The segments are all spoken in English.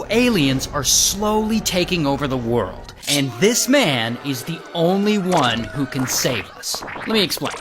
aliens are slowly taking over the world, and this man is the only one who can save us. Let me explain.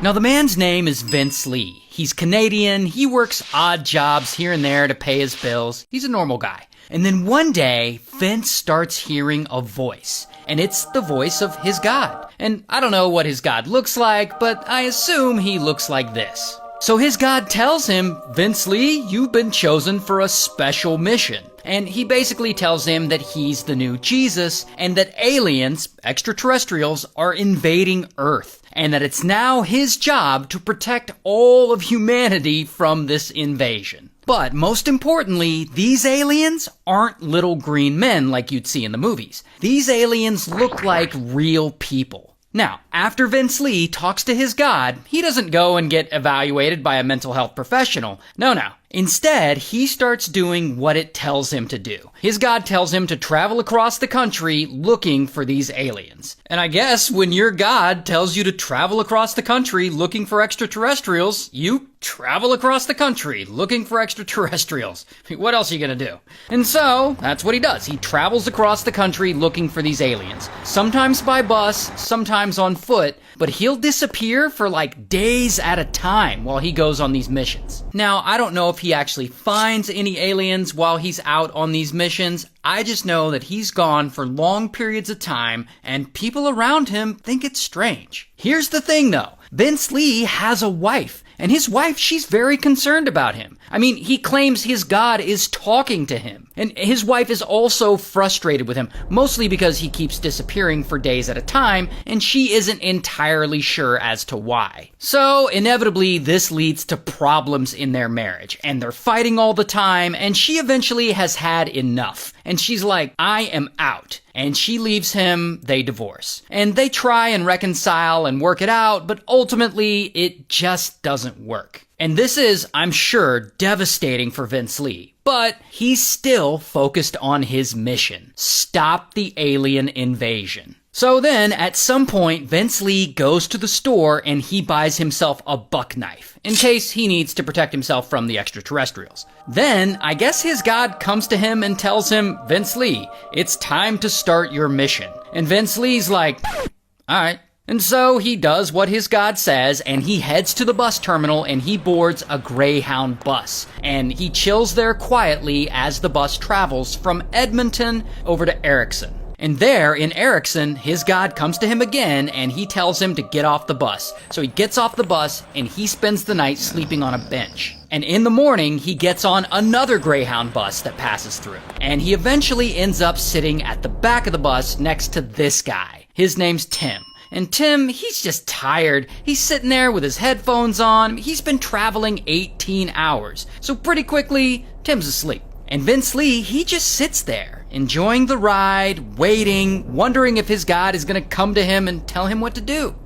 Now, the man's name is Vince Lee. He's Canadian, he works odd jobs here and there to pay his bills. He's a normal guy. And then one day, Vince starts hearing a voice. And it's the voice of his God. And I don't know what his God looks like, but I assume he looks like this. So his God tells him, Vince Lee, you've been chosen for a special mission. And he basically tells him that he's the new Jesus, and that aliens, extraterrestrials, are invading Earth. And that it's now his job to protect all of humanity from this invasion. But most importantly, these aliens aren't little green men like you'd see in the movies. These aliens look like real people. Now, after Vince Lee talks to his God, he doesn't go and get evaluated by a mental health professional. No. Instead, he starts doing what it tells him to do. His God tells him to travel across the country looking for these aliens. And I guess when your God tells you to travel across the country looking for extraterrestrials, you travel across the country looking for extraterrestrials. What else are you gonna do? And so, that's what he does. He travels across the country looking for these aliens. Sometimes by bus, sometimes on foot, but he'll disappear for like days at a time while he goes on these missions. Now, I don't know if he actually finds any aliens while he's out on these missions. I just know that he's gone for long periods of time, and people around him think it's strange. Here's the thing though, Vince Lee has a wife, and his wife, she's very concerned about him. I mean, he claims his God is talking to him. And his wife is also frustrated with him, mostly because he keeps disappearing for days at a time, and she isn't entirely sure as to why. So, inevitably, this leads to problems in their marriage, and they're fighting all the time, and she eventually has had enough. And she's like, I am out. And she leaves him, they divorce. And they try and reconcile and work it out, but ultimately, it just doesn't work. And this is, I'm sure, devastating for Vince Lee. But he's still focused on his mission. Stop the alien invasion. So then, at some point, Vince Lee goes to the store and he buys himself a buck knife, in case he needs to protect himself from the extraterrestrials. Then, I guess his God comes to him and tells him, Vince Lee, it's time to start your mission. And Vince Lee's like, alright. And so he does what his God says, and he heads to the bus terminal and he boards a Greyhound bus. And he chills there quietly as the bus travels from Edmonton over to Erickson. And there, in Erickson, his God comes to him again and he tells him to get off the bus. So he gets off the bus and he spends the night sleeping on a bench. And in the morning, he gets on another Greyhound bus that passes through. And he eventually ends up sitting at the back of the bus next to this guy. His name's Tim. And Tim, he's just tired. He's sitting there with his headphones on. He's been traveling 18 hours. So pretty quickly, Tim's asleep. And Vince Lee, he just sits there, enjoying the ride, waiting, wondering if his God is going to come to him and tell him what to do.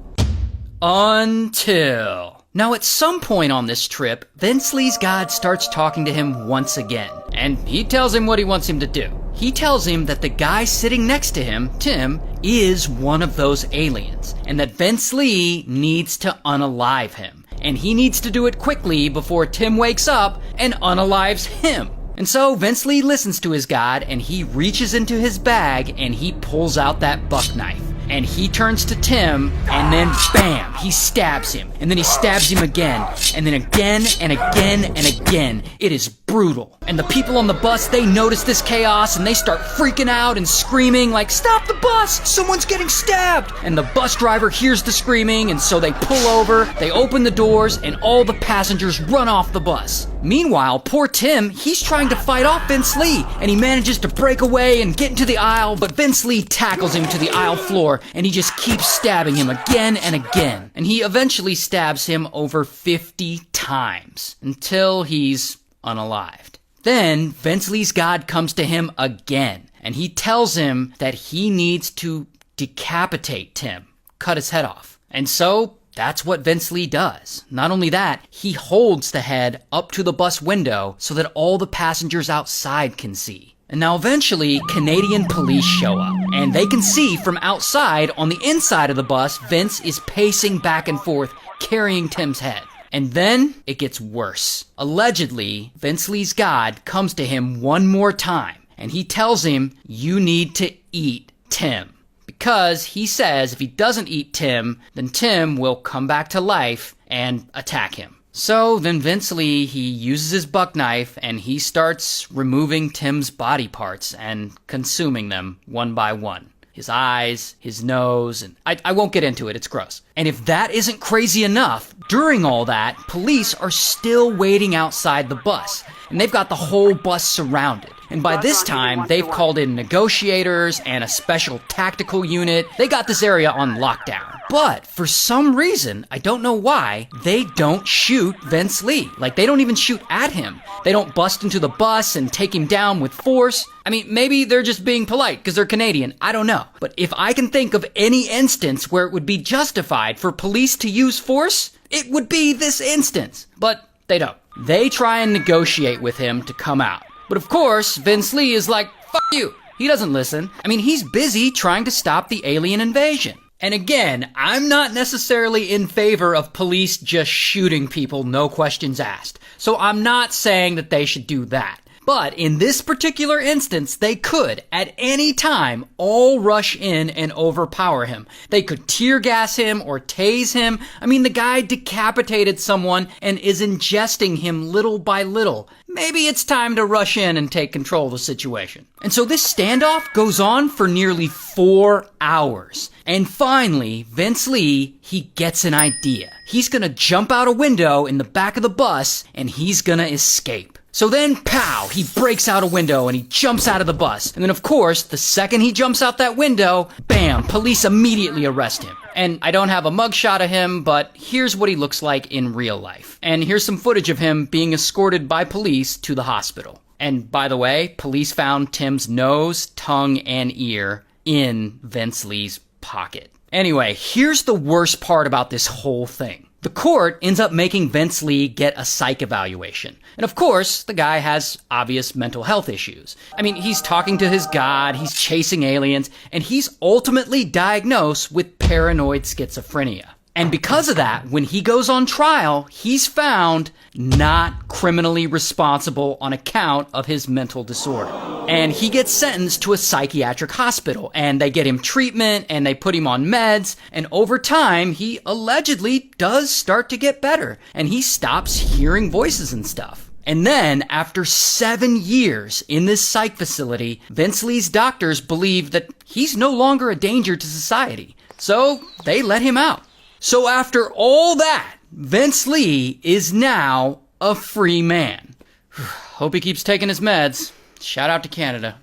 Until... Now, at some point on this trip, Vince Lee's God starts talking to him once again. And he tells him what he wants him to do. He tells him that the guy sitting next to him, Tim, is one of those aliens. And that Vince Lee needs to unalive him. And he needs to do it quickly before Tim wakes up and unalives him. And so Vince Lee listens to his God and he reaches into his bag and he pulls out that buck knife. And he turns to Tim, and then bam, he stabs him. And then he stabs him again, and then again, and again, and again. It is brutal. And the people on the bus, they notice this chaos, and they start freaking out and screaming like, stop the bus! Someone's getting stabbed! And the bus driver hears the screaming, and so they pull over, they open the doors, and all the passengers run off the bus. Meanwhile, poor Tim, he's trying to fight off Vince Lee, and he manages to break away and get into the aisle, but Vince Lee tackles him to the aisle floor, and he just keeps stabbing him again and again. And he eventually stabs him over 50 times, until he's unalived. Then, Vince Lee's God comes to him again, and he tells him that he needs to decapitate Tim, cut his head off. And so, that's what Vince Lee does. Not only that, he holds the head up to the bus window so that all the passengers outside can see. And now eventually, Canadian police show up, and they can see from outside on the inside of the bus, Vince is pacing back and forth, carrying Tim's head. And then, it gets worse. Allegedly, Vince Lee's God comes to him one more time, and he tells him, you need to eat Tim. Because he says if he doesn't eat Tim, then Tim will come back to life and attack him. So then Vince Lee, he uses his buck knife and he starts removing Tim's body parts and consuming them one by one. His eyes, his nose, and I won't get into it, it's gross. And if that isn't crazy enough, during all that, police are still waiting outside the bus. And they've got the whole bus surrounded. And by this time, they've called in negotiators and a special tactical unit. They got this area on lockdown. But for some reason, I don't know why, they don't shoot Vince Lee. Like, they don't even shoot at him. They don't bust into the bus and take him down with force. I mean, maybe they're just being polite because they're Canadian. I don't know. But if I can think of any instance where it would be justified for police to use force, it would be this instance. But they don't. They try and negotiate with him to come out. But of course, Vince Lee is like, fuck you. He doesn't listen. I mean, he's busy trying to stop the alien invasion. And again, I'm not necessarily in favor of police just shooting people, no questions asked. So I'm not saying that they should do that. But in this particular instance, they could, at any time, all rush in and overpower him. They could tear gas him or tase him. I mean, the guy decapitated someone and is ingesting him little by little. Maybe it's time to rush in and take control of the situation. And so this standoff goes on for nearly 4 hours. And finally, Vince Lee, he gets an idea. He's gonna jump out a window in the back of the bus and he's gonna escape. So then, pow, he breaks out a window and he jumps out of the bus. And then, of course, the second he jumps out that window, bam, police immediately arrest him. And I don't have a mugshot of him, but here's what he looks like in real life. And here's some footage of him being escorted by police to the hospital. And by the way, police found Tim's nose, tongue, and ear in Vince Lee's pocket. Anyway, here's the worst part about this whole thing. The court ends up making Vince Lee get a psych evaluation. And of course, the guy has obvious mental health issues. I mean, he's talking to his god, he's chasing aliens, and he's ultimately diagnosed with paranoid schizophrenia. And because of that, when he goes on trial, he's found not criminally responsible on account of his mental disorder. And he gets sentenced to a psychiatric hospital, and they get him treatment, and they put him on meds, and over time, he allegedly does start to get better, and he stops hearing voices and stuff. And then, after 7 years in this psych facility, Vince Lee's doctors believe that he's no longer a danger to society. So, they let him out. So after all that, Vince Lee is now a free man. Hope he keeps taking his meds. Shout out to Canada.